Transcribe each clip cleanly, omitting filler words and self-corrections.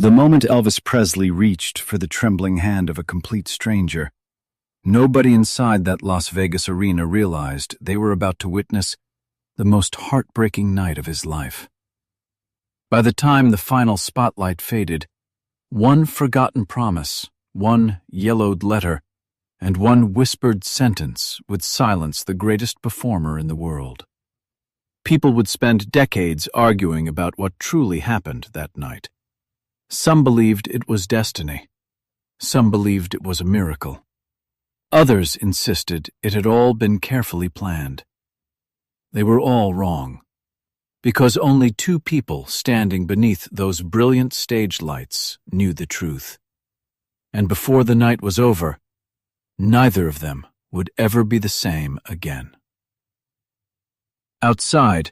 The moment Elvis Presley reached for the trembling hand of a complete stranger, nobody inside that Las Vegas arena realized they were about to witness the most heartbreaking night of his life. By the time the final spotlight faded, one forgotten promise, one yellowed letter, and one whispered sentence would silence the greatest performer in the world. People would spend decades arguing about what truly happened that night. Some believed it was destiny. Some believed it was a miracle. Others insisted it had all been carefully planned. They were all wrong, because only two people standing beneath those brilliant stage lights knew the truth. And before the night was over, neither of them would ever be the same again. Outside,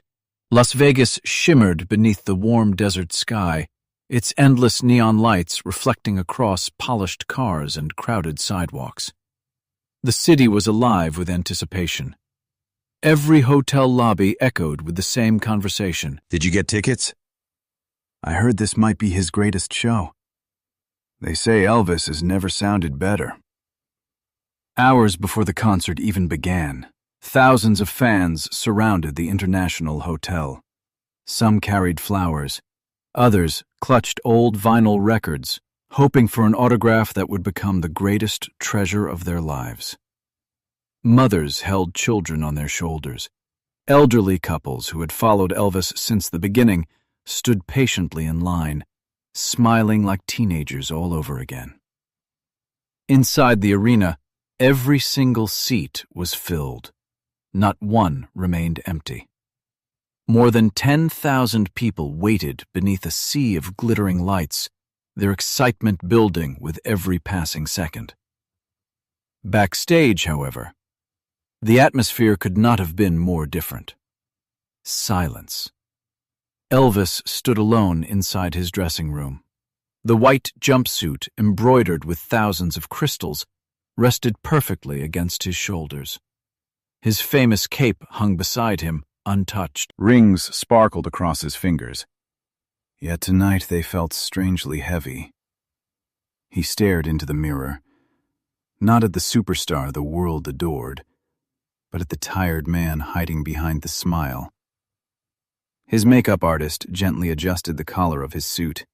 Las Vegas shimmered beneath the warm desert sky, its endless neon lights reflecting across polished cars and crowded sidewalks. The city was alive with anticipation. Every hotel lobby echoed with the same conversation. Did you get tickets? I heard this might be his greatest show. They say Elvis has never sounded better. Hours before the concert even began, thousands of fans surrounded the International Hotel. Some carried flowers. Others clutched old vinyl records, hoping for an autograph that would become the greatest treasure of their lives. Mothers held children on their shoulders. Elderly couples who had followed Elvis since the beginning stood patiently in line, smiling like teenagers all over again. Inside the arena, every single seat was filled. Not one remained empty. More than 10,000 people waited beneath a sea of glittering lights, their excitement building with every passing second. Backstage, however, the atmosphere could not have been more different. Silence. Elvis stood alone inside his dressing room. The white jumpsuit, embroidered with thousands of crystals, rested perfectly against his shoulders. His famous cape hung beside him, untouched. Rings sparkled across his fingers. Yet tonight they felt strangely heavy. He stared into the mirror, not at the superstar the world adored, but at the tired man hiding behind the smile. His makeup artist gently adjusted the collar of his suit.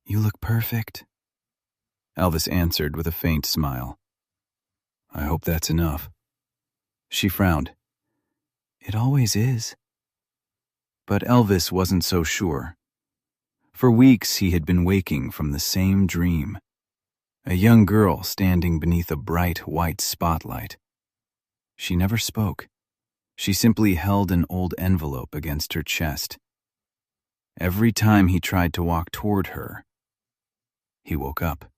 "You look perfect," Elvis answered with a faint smile. "I hope that's enough." She frowned. "It always is." But Elvis wasn't so sure. For weeks he had been waking from the same dream. A young girl standing beneath a bright white spotlight. She never spoke. She simply held an old envelope against her chest. Every time he tried to walk toward her, he woke up.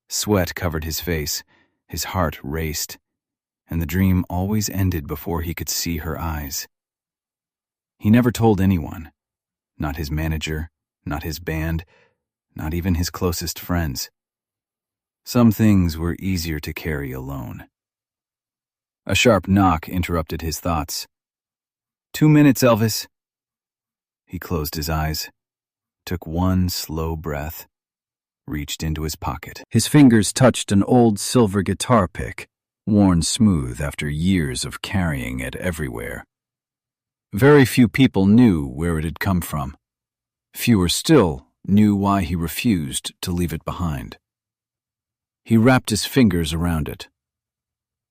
Sweat covered his face, his heart raced, and the dream always ended before he could see her eyes. He never told anyone, not his manager, not his band, not even his closest friends. Some things were easier to carry alone. A sharp knock interrupted his thoughts. 2 minutes, Elvis." He closed his eyes, took one slow breath, reached into his pocket. His fingers touched an old silver guitar pick, worn smooth after years of carrying it everywhere. Very few people knew where it had come from. Fewer still knew why he refused to leave it behind. He wrapped his fingers around it.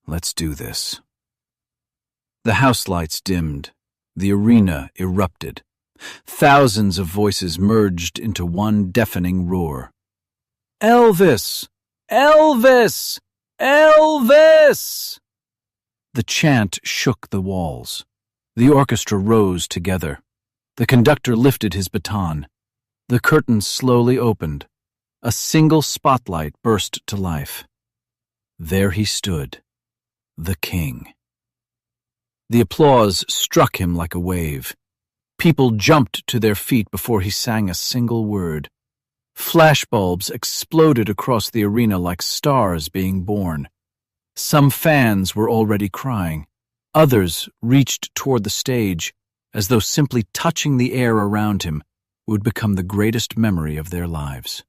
"Let's do this." The house lights dimmed. The arena erupted. Thousands of voices merged into one deafening roar. "Elvis! Elvis! Elvis!" The chant shook the walls. The orchestra rose together. The conductor lifted his baton. The curtains slowly opened. A single spotlight burst to life. There he stood, the king. The applause struck him like a wave. People jumped to their feet before he sang a single word. Flashbulbs exploded across the arena like stars being born. Some fans were already crying. Others reached toward the stage, as though simply touching the air around him would become the greatest memory of their lives.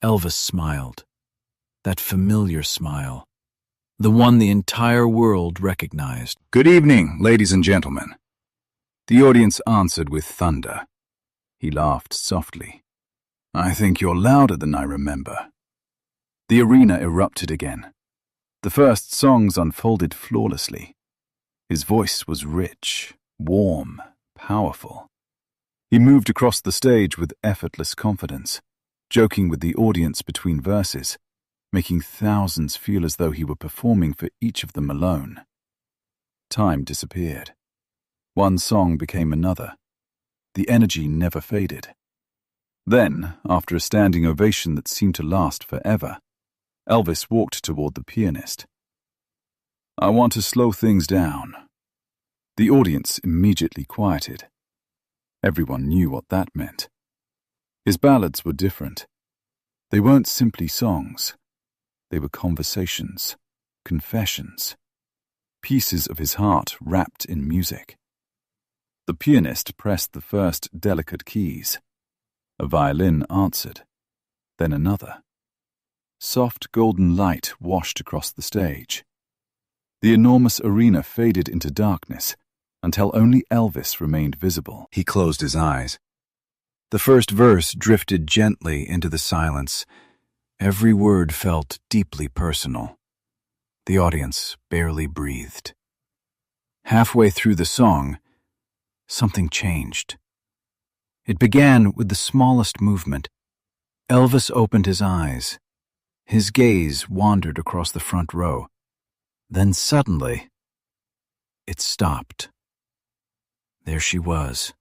Elvis smiled, that familiar smile, the one the entire world recognized. "Good evening, ladies and gentlemen." The audience answered with thunder. He laughed softly. "I think you're louder than I remember." The arena erupted again. The first songs unfolded flawlessly. His voice was rich, warm, powerful. He moved across the stage with effortless confidence, joking with the audience between verses, making thousands feel as though he were performing for each of them alone. Time disappeared. One song became another. The energy never faded. Then, after a standing ovation that seemed to last forever, Elvis walked toward the pianist. "I want to slow things down." The audience immediately quieted. Everyone knew what that meant. His ballads were different. They weren't simply songs. They were conversations, confessions, pieces of his heart wrapped in music. The pianist pressed the first delicate keys. A violin answered, then another. Soft golden light washed across the stage. The enormous arena faded into darkness until only Elvis remained visible. He closed his eyes. The first verse drifted gently into the silence. Every word felt deeply personal. The audience barely breathed. Halfway through the song, something changed. It began with the smallest movement. Elvis opened his eyes. His gaze wandered across the front row. Then suddenly, it stopped. There she was,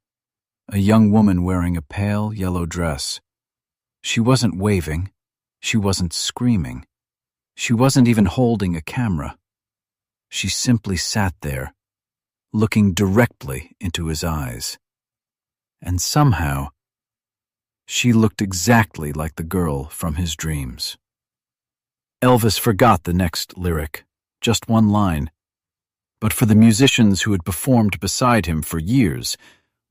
a young woman wearing a pale yellow dress. She wasn't waving. She wasn't screaming. She wasn't even holding a camera. She simply sat there, looking directly into his eyes. And somehow, she looked exactly like the girl from his dreams. Elvis forgot the next lyric, just one line. But for the musicians who had performed beside him for years,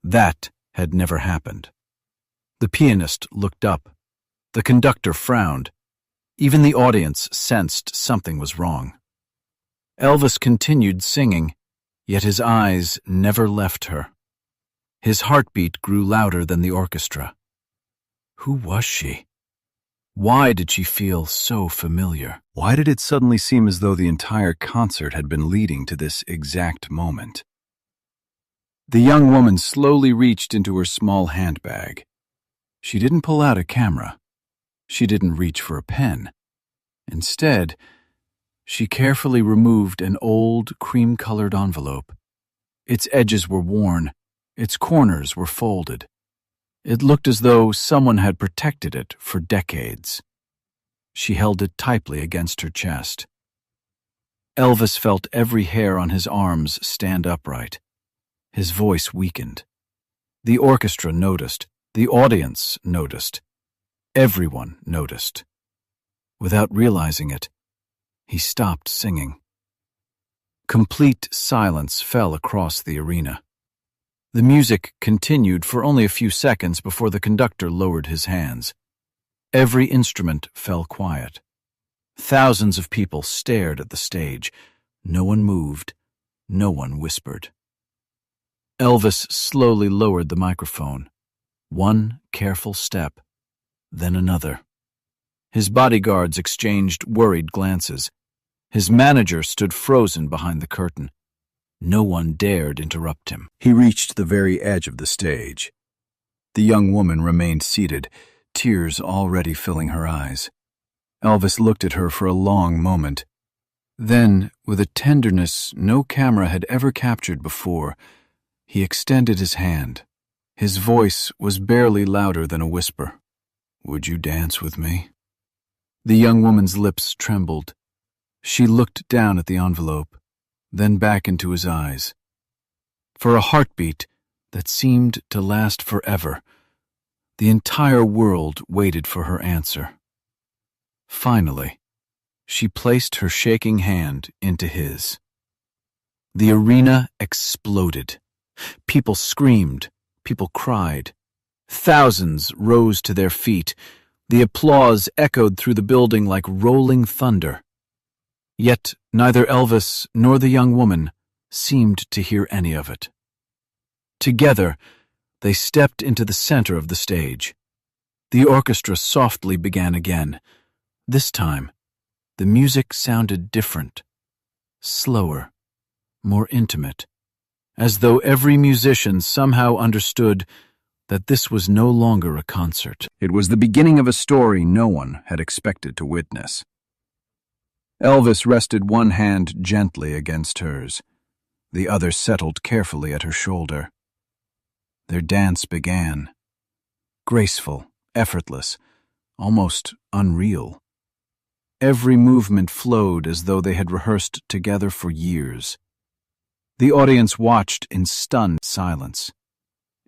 that had never happened. The pianist looked up. The conductor frowned. Even the audience sensed something was wrong. Elvis continued singing, yet his eyes never left her. His heartbeat grew louder than the orchestra. Who was she? Why did she feel so familiar? Why did it suddenly seem as though the entire concert had been leading to this exact moment? The young woman slowly reached into her small handbag. She didn't pull out a camera. She didn't reach for a pen. Instead, she carefully removed an old, cream-colored envelope. Its edges were worn. Its corners were folded. It looked as though someone had protected it for decades. She held it tightly against her chest. Elvis felt every hair on his arms stand upright. His voice weakened. The orchestra noticed. The audience noticed. Everyone noticed. Without realizing it, he stopped singing. Complete silence fell across the arena. The music continued for only a few seconds before the conductor lowered his hands. Every instrument fell quiet. Thousands of people stared at the stage. No one moved. No one whispered. Elvis slowly lowered the microphone. One careful step, then another. His bodyguards exchanged worried glances. His manager stood frozen behind the curtain. No one dared interrupt him. He reached the very edge of the stage. The young woman remained seated, tears already filling her eyes. Elvis looked at her for a long moment. Then, with a tenderness no camera had ever captured before, he extended his hand. His voice was barely louder than a whisper. "Would you dance with me?" The young woman's lips trembled. She looked down at the envelope, then back into his eyes. For a heartbeat that seemed to last forever, the entire world waited for her answer. Finally, she placed her shaking hand into his. The arena exploded. People screamed. People cried. Thousands rose to their feet. The applause echoed through the building like rolling thunder. Yet neither Elvis nor the young woman seemed to hear any of it. Together, they stepped into the center of the stage. The orchestra softly began again. This time, the music sounded different, slower, more intimate, as though every musician somehow understood that this was no longer a concert. It was the beginning of a story no one had expected to witness. Elvis rested one hand gently against hers. The other settled carefully at her shoulder. Their dance began. Graceful, effortless, almost unreal. Every movement flowed as though they had rehearsed together for years. The audience watched in stunned silence.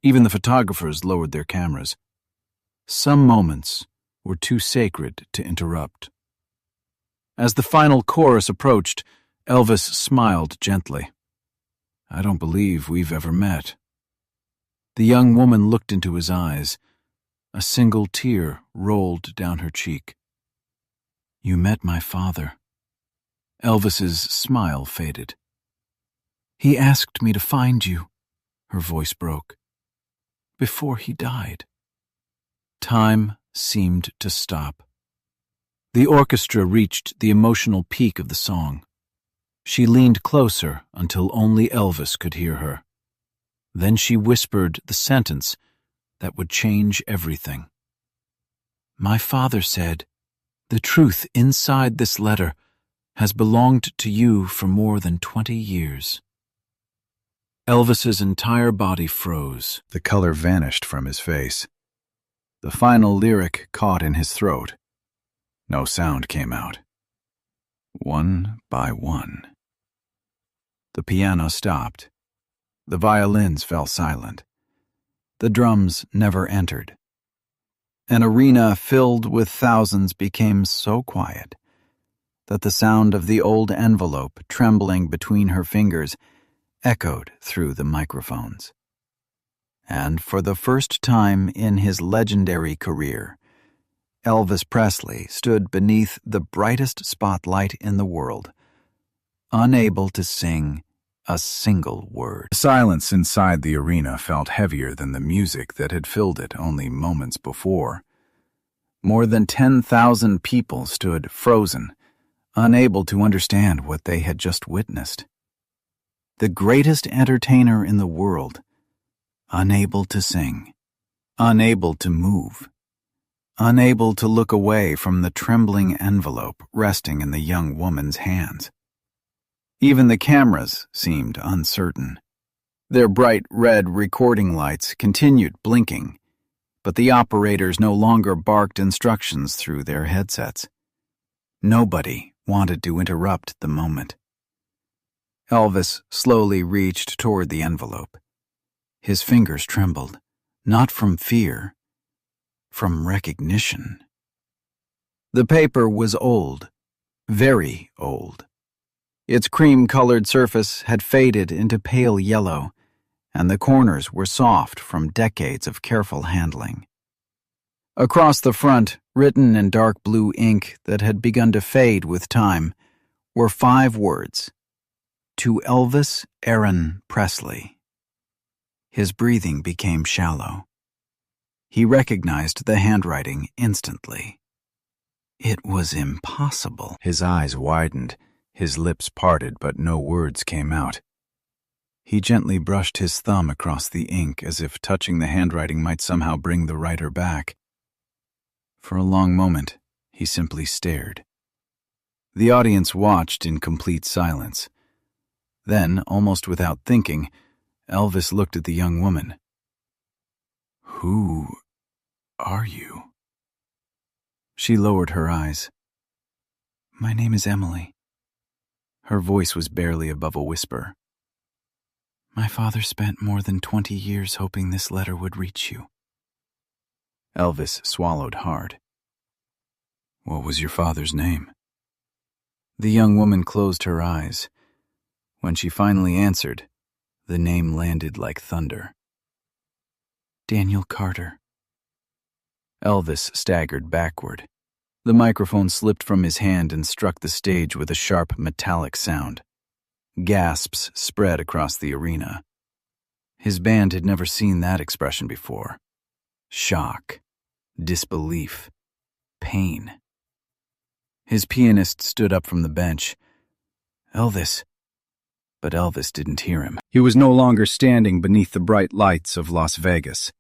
Even the photographers lowered their cameras. Some moments were too sacred to interrupt. As the final chorus approached, Elvis smiled gently. "I don't believe we've ever met." The young woman looked into his eyes. A single tear rolled down her cheek. "You met my father." Elvis's smile faded. "He asked me to find you," her voice broke, "before he died." Time seemed to stop. The orchestra reached the emotional peak of the song. She leaned closer until only Elvis could hear her. Then she whispered the sentence that would change everything. "My father said, the truth inside this letter has belonged to you for more than 20 years. Elvis's entire body froze. The color vanished from his face. The final lyric caught in his throat. No sound came out. One by one. The piano stopped. The violins fell silent. The drums never entered. An arena filled with thousands became so quiet that the sound of the old envelope trembling between her fingers echoed through the microphones. And for the first time in his legendary career, Elvis Presley stood beneath the brightest spotlight in the world, unable to sing a single word. The silence inside the arena felt heavier than the music that had filled it only moments before. More than 10,000 people stood frozen, unable to understand what they had just witnessed. The greatest entertainer in the world, unable to sing, unable to move, unable to look away from the trembling envelope resting in the young woman's hands. Even the cameras seemed uncertain. Their bright red recording lights continued blinking, but the operators no longer barked instructions through their headsets. Nobody wanted to interrupt the moment. Elvis slowly reached toward the envelope. His fingers trembled, not from fear, from recognition. The paper was old, very old. Its cream-colored surface had faded into pale yellow, and the corners were soft from decades of careful handling. Across the front, written in dark blue ink that had begun to fade with time, were 5 words: "To Elvis Aaron Presley." His breathing became shallow. He recognized the handwriting instantly. It was impossible. His eyes widened. His lips parted, but no words came out. He gently brushed his thumb across the ink as if touching the handwriting might somehow bring the writer back. For a long moment, he simply stared. The audience watched in complete silence. Then, almost without thinking, Elvis looked at the young woman. "Who are you?" She lowered her eyes. "My name is Emily." Her voice was barely above a whisper. "My father spent more than 20 years hoping this letter would reach you." Elvis swallowed hard. "What was your father's name?" The young woman closed her eyes. When she finally answered, the name landed like thunder. "Daniel Carter." Elvis staggered backward. The microphone slipped from his hand and struck the stage with a sharp metallic sound. Gasps spread across the arena. His band had never seen that expression before. Shock, disbelief, pain. His pianist stood up from the bench. "Elvis." But Elvis didn't hear him. He was no longer standing beneath the bright lights of Las Vegas.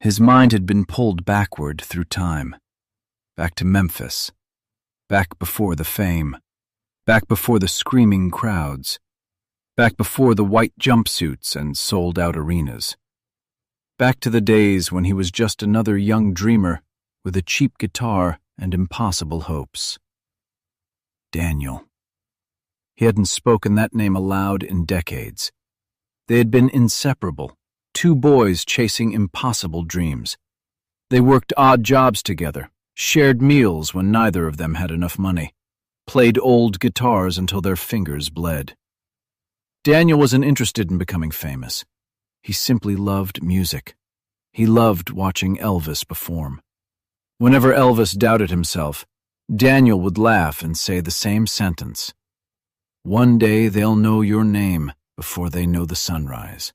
His mind had been pulled backward through time. Back to Memphis. Back before the fame. Back before the screaming crowds. Back before the white jumpsuits and sold-out arenas. Back to the days when he was just another young dreamer with a cheap guitar and impossible hopes. Daniel. He hadn't spoken that name aloud in decades. They had been inseparable, two boys chasing impossible dreams. They worked odd jobs together, shared meals when neither of them had enough money, played old guitars until their fingers bled. Daniel wasn't interested in becoming famous. He simply loved music. He loved watching Elvis perform. Whenever Elvis doubted himself, Daniel would laugh and say the same sentence. "One day they'll know your name before they know the sunrise."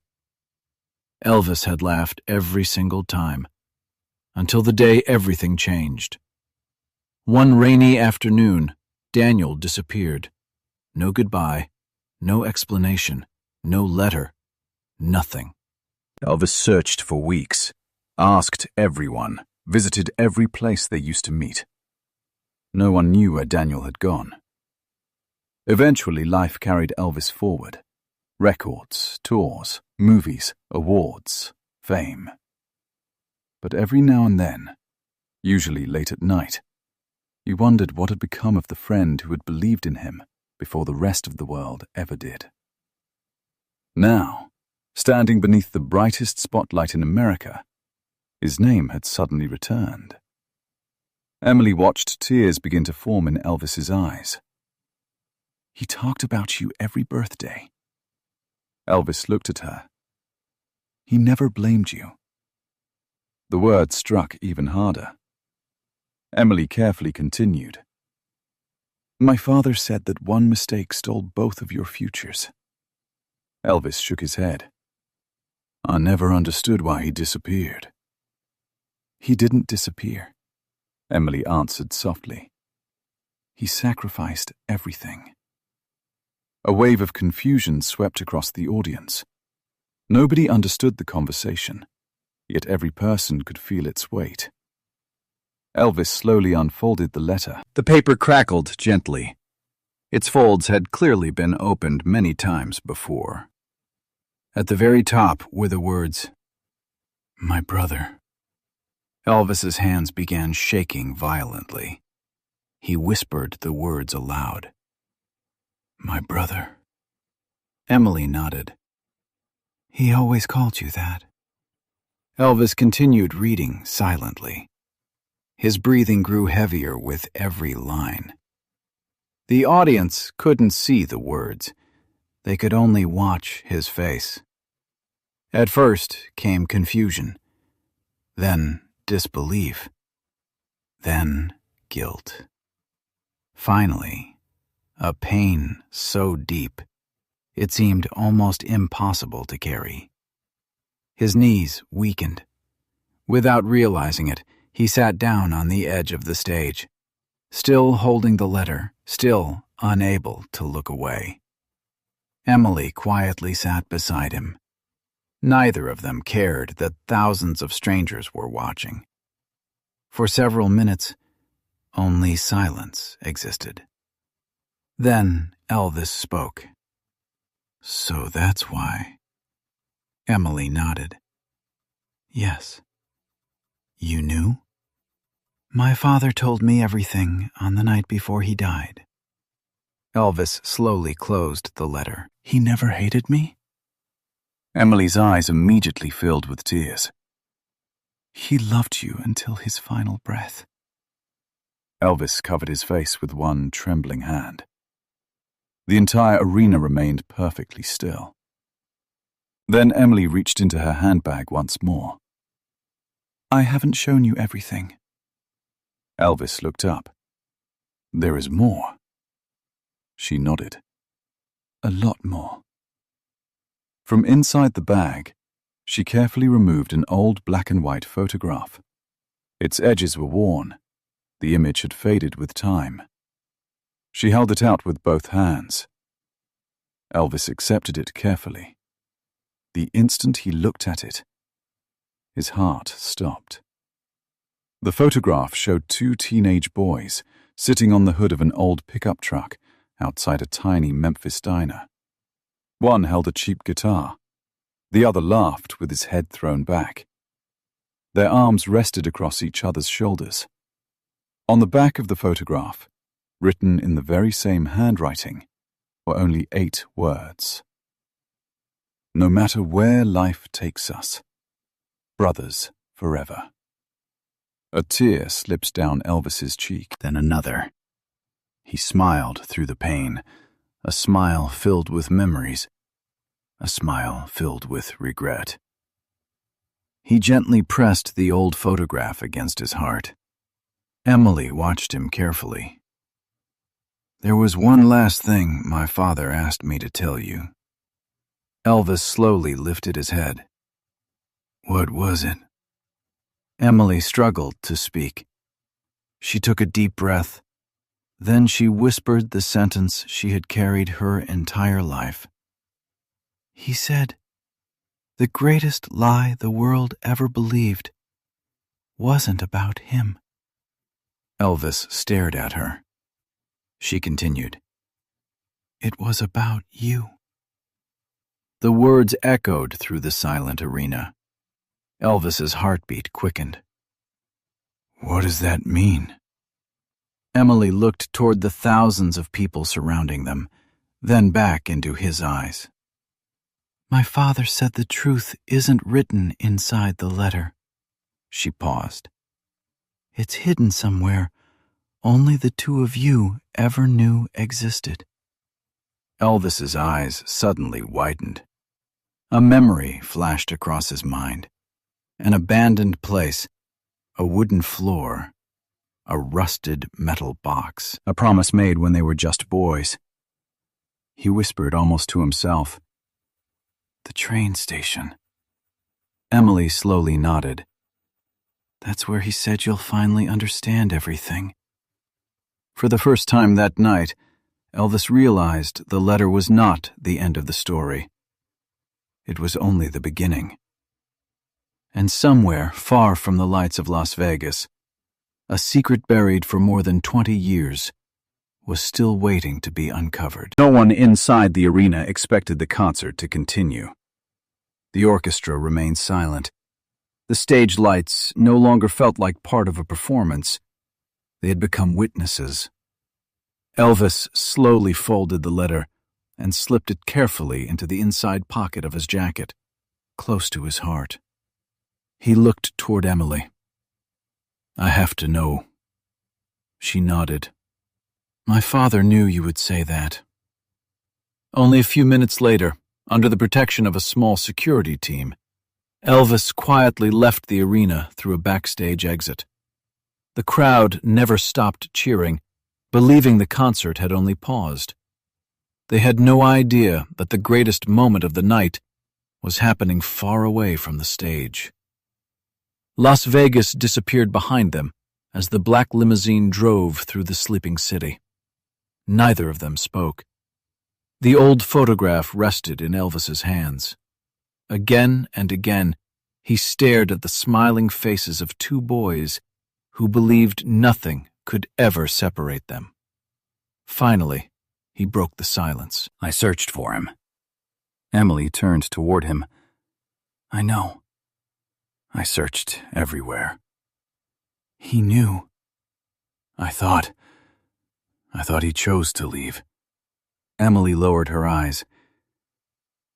Elvis had laughed every single time, until the day everything changed. One rainy afternoon, Daniel disappeared. No goodbye, no explanation, no letter, nothing. Elvis searched for weeks, asked everyone, visited every place they used to meet. No one knew where Daniel had gone. Eventually, life carried Elvis forward. Records, tours, movies, awards, fame. But every now and then, usually late at night, he wondered what had become of the friend who had believed in him before the rest of the world ever did. Now, standing beneath the brightest spotlight in America, his name had suddenly returned. Emily watched tears begin to form in Elvis's eyes. "He talked about you every birthday." Elvis looked at her. "He never blamed you." The words struck even harder. Emily carefully continued. "My father said that one mistake stole both of your futures." Elvis shook his head. "I never understood why he disappeared." "He didn't disappear," Emily answered softly. "He sacrificed everything." A wave of confusion swept across the audience. Nobody understood the conversation, yet every person could feel its weight. Elvis slowly unfolded the letter. The paper crackled gently. Its folds had clearly been opened many times before. At the very top were the words, "My brother." Elvis's hands began shaking violently. He whispered the words aloud. "My brother." Emily nodded. "He always called you that." Elvis continued reading silently. His breathing grew heavier with every line. The audience couldn't see the words. They could only watch his face. At first came confusion, then disbelief, then guilt. Finally, a pain so deep, it seemed almost impossible to carry. His knees weakened. Without realizing it, he sat down on the edge of the stage, still holding the letter, still unable to look away. Emily quietly sat beside him. Neither of them cared that thousands of strangers were watching. For several minutes, only silence existed. Then Elvis spoke. "So that's why." Emily nodded. "Yes." "You knew?" "My father told me everything on the night before he died." Elvis slowly closed the letter. "He never hated me?" Emily's eyes immediately filled with tears. "He loved you until his final breath." Elvis covered his face with one trembling hand. The entire arena remained perfectly still. Then Emily reached into her handbag once more. I haven't shown you everything. Elvis looked up. There is more. She nodded. A lot more. From inside the bag, she carefully removed an old black and white photograph. Its edges were worn. The image had faded with time. She held it out with both hands. Elvis accepted it carefully. The instant he looked at it, his heart stopped. The photograph showed two teenage boys sitting on the hood of an old pickup truck outside a tiny Memphis diner. One held a cheap guitar. The other laughed with his head thrown back. Their arms rested across each other's shoulders. On the back of the photograph, written in the very same handwriting, were only 8 words. No matter where life takes us, brothers forever. A tear slips down Elvis's cheek, then another. He smiled through the pain, a smile filled with memories, a smile filled with regret. He gently pressed the old photograph against his heart. Emily watched him carefully. There was one last thing my father asked me to tell you. Elvis slowly lifted his head. What was it? Emily struggled to speak. She took a deep breath. Then she whispered the sentence she had carried her entire life. He said, the greatest lie the world ever believed wasn't about him. Elvis stared at her. She continued, it was about you. The words echoed through the silent arena. Elvis's heartbeat quickened. What does that mean? Emily looked toward the thousands of people surrounding them, then back into his eyes. My father said the truth isn't written inside the letter. She paused. It's hidden somewhere. Only the two of you ever knew existed. Elvis's eyes suddenly widened. A memory flashed across his mind. An abandoned place, a wooden floor, a rusted metal box, a promise made when they were just boys. He whispered almost to himself, the train station. Emily slowly nodded. That's where he said you'll finally understand everything. For the first time that night, Elvis realized the letter was not the end of the story. It was only the beginning. And somewhere far from the lights of Las Vegas, a secret buried for more than 20 years was still waiting to be uncovered. No one inside the arena expected the concert to continue. The orchestra remained silent. The stage lights no longer felt like part of a performance. They had become witnesses. Elvis slowly folded the letter and slipped it carefully into the inside pocket of his jacket, close to his heart. He looked toward Emily. I have to know. She nodded. My father knew you would say that. Only a few minutes later, under the protection of a small security team, Elvis quietly left the arena through a backstage exit. The crowd never stopped cheering, believing the concert had only paused. They had no idea that the greatest moment of the night was happening far away from the stage. Las Vegas disappeared behind them as the black limousine drove through the sleeping city. Neither of them spoke. The old photograph rested in Elvis's hands. Again and again, he stared at the smiling faces of two boys who believed nothing could ever separate them. Finally, he broke the silence. I searched for him. Emily turned toward him. I know. I searched everywhere. He knew. I thought he chose to leave. Emily lowered her eyes.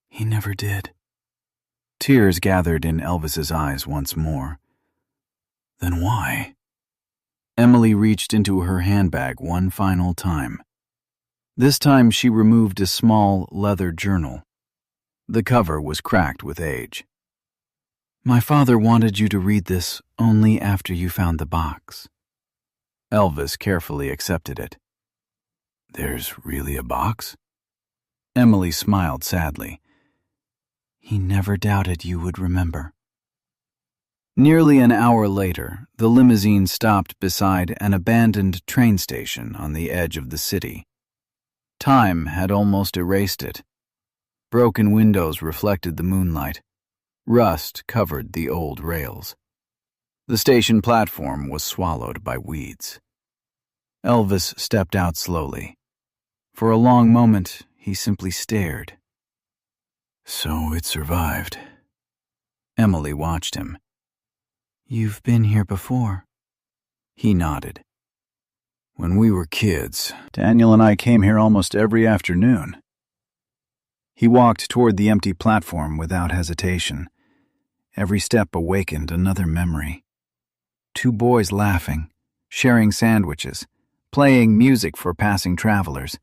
He never did. Tears gathered in Elvis's eyes once more. Then why? Emily reached into her handbag one final time. This time she removed a small leather journal. The cover was cracked with age. My father wanted you to read this only after you found the box. Elvis carefully accepted it. There's really a box? Emily smiled sadly. He never doubted you would remember. Nearly an hour later, the limousine stopped beside an abandoned train station on the edge of the city. Time had almost erased it. Broken windows reflected the moonlight. Rust covered the old rails. The station platform was swallowed by weeds. Elvis stepped out slowly. For a long moment, he simply stared. So it survived. Emily watched him. You've been here before. He nodded. When we were kids, Daniel and I came here almost every afternoon. He walked toward the empty platform without hesitation. Every step awakened another memory. 2 boys laughing, sharing sandwiches, playing music for passing travelers,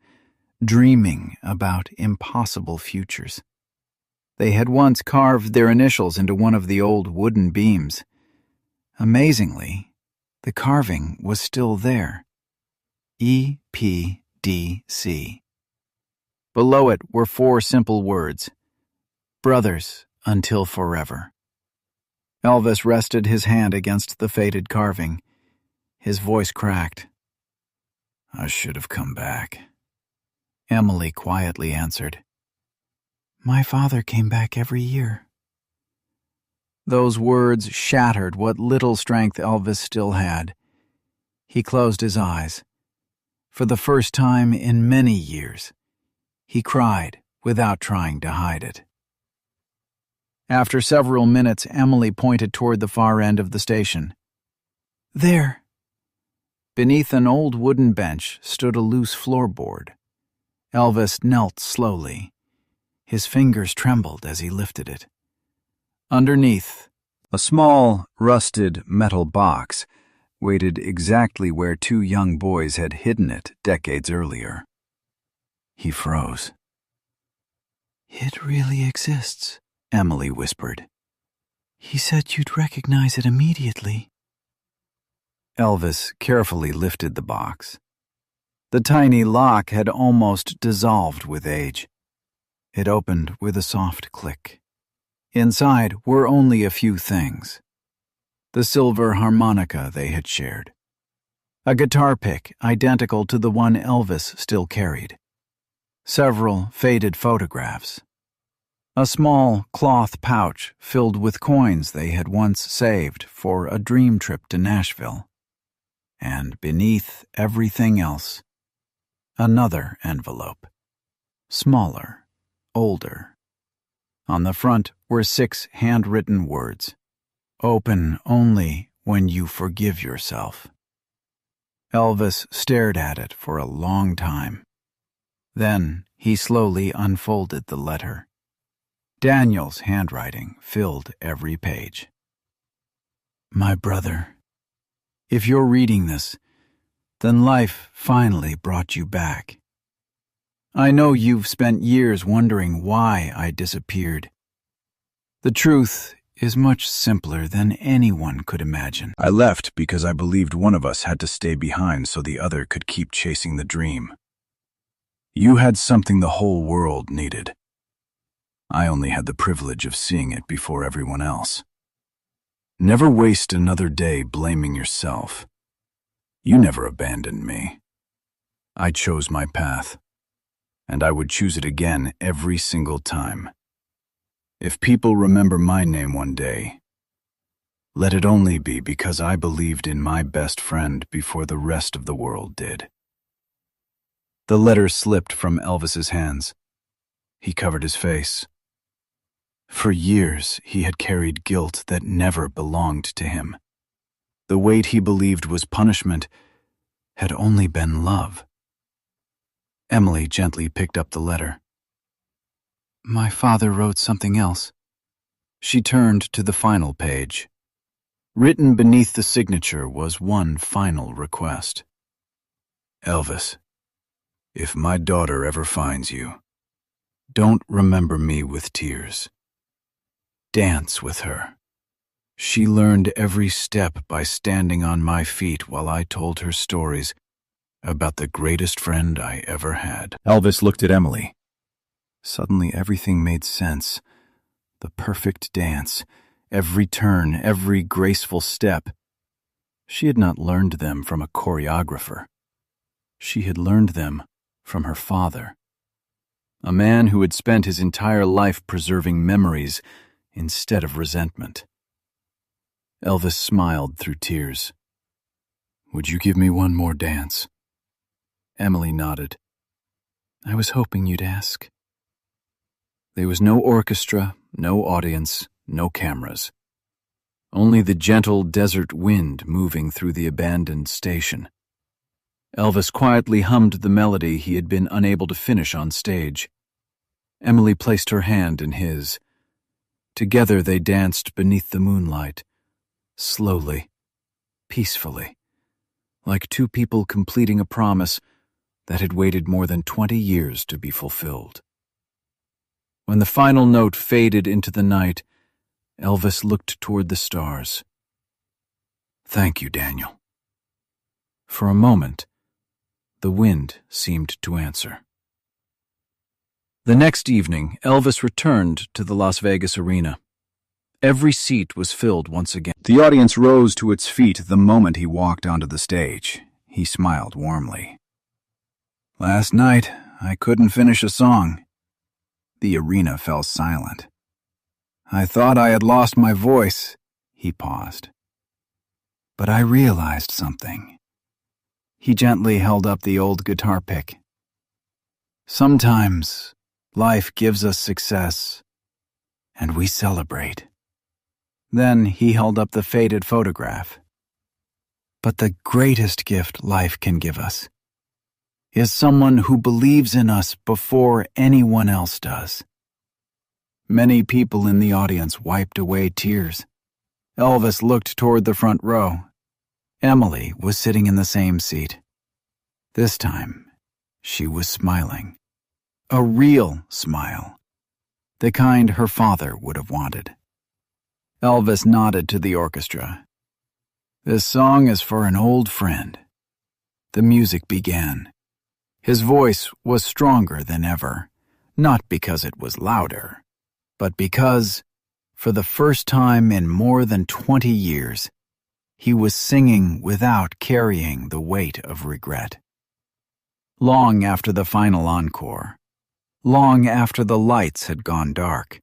dreaming about impossible futures. They had once carved their initials into one of the old wooden beams. Amazingly, the carving was still there. EPDC. Below it were 4 simple words. Brothers until forever. Elvis rested his hand against the faded carving. His voice cracked. I should have come back. Emily quietly answered. My father came back every year. Those words shattered what little strength Elvis still had. He closed his eyes. For the first time in many years, he cried without trying to hide it. After several minutes, Emily pointed toward the far end of the station. There. Beneath an old wooden bench stood a loose floorboard. Elvis knelt slowly. His fingers trembled as he lifted it. Underneath, a small, rusted metal box waited exactly where 2 young boys had hidden it decades earlier. He froze. It really exists, Emily whispered. He said you'd recognize it immediately. Elvis carefully lifted the box. The tiny lock had almost dissolved with age. It opened with a soft click. Inside were only a few things. The silver harmonica they had shared. A guitar pick identical to the one Elvis still carried. Several faded photographs. A small cloth pouch filled with coins they had once saved for a dream trip to Nashville. And beneath everything else, another envelope. Smaller, older. On the front were 6 handwritten words. Open only when you forgive yourself. Elvis stared at it for a long time. Then he slowly unfolded the letter. Daniel's handwriting filled every page. My brother, if you're reading this, then life finally brought you back. I know you've spent years wondering why I disappeared. The truth is much simpler than anyone could imagine. I left because I believed one of us had to stay behind so the other could keep chasing the dream. You had something the whole world needed. I only had the privilege of seeing it before everyone else. Never waste another day blaming yourself. You never abandoned me. I chose my path, and I would choose it again every single time. If people remember my name one day, let it only be because I believed in my best friend before the rest of the world did. The letter slipped from Elvis's hands. He covered his face. For years, he had carried guilt that never belonged to him. The weight he believed was punishment had only been love. Emily gently picked up the letter. My father wrote something else. She turned to the final page. Written beneath the signature was one final request. Elvis, if my daughter ever finds you, don't remember me with tears. Dance with her. She learned every step by standing on my feet while I told her stories about the greatest friend I ever had. Elvis looked at Emily. Suddenly everything made sense. The perfect dance, every turn, every graceful step. She had not learned them from a choreographer. She had learned them from her father, a man who had spent his entire life preserving memories instead of resentment. Elvis smiled through tears. "Would you give me one more dance?" Emily nodded. "I was hoping you'd ask." There was no orchestra, no audience, no cameras. Only the gentle desert wind moving through the abandoned station. Elvis quietly hummed the melody he had been unable to finish on stage. Emily placed her hand in his. Together they danced beneath the moonlight, slowly, peacefully, like two people completing a promise that had waited more than 20 years to be fulfilled. When the final note faded into the night, Elvis looked toward the stars. "Thank you, Daniel." For a moment, the wind seemed to answer. The next evening, Elvis returned to the Las Vegas arena. Every seat was filled once again. The audience rose to its feet the moment he walked onto the stage. He smiled warmly. "Last night, I couldn't finish a song." The arena fell silent. "I thought I had lost my voice." He paused. "But I realized something." He gently held up the old guitar pick. "Sometimes life gives us success, and we celebrate." Then he held up the faded photograph. "But the greatest gift life can give us is someone who believes in us before anyone else does." Many people in the audience wiped away tears. Elvis looked toward the front row. Emily was sitting in the same seat. This time, she was smiling. A real smile. The kind her father would have wanted. Elvis nodded to the orchestra. "This song is for an old friend." The music began. His voice was stronger than ever, not because it was louder, but because, for the first time in more than 20 years, he was singing without carrying the weight of regret. Long after the final encore, long after the lights had gone dark,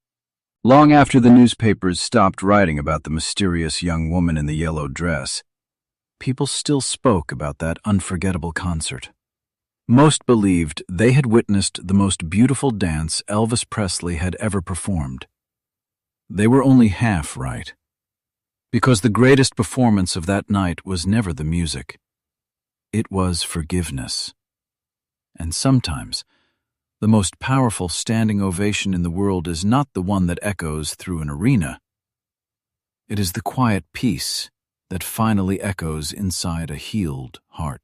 long after the newspapers stopped writing about the mysterious young woman in the yellow dress, people still spoke about that unforgettable concert. Most believed they had witnessed the most beautiful dance Elvis Presley had ever performed. They were only half right, because the greatest performance of that night was never the music. It was forgiveness. And sometimes, the most powerful standing ovation in the world is not the one that echoes through an arena. It is the quiet peace that finally echoes inside a healed heart.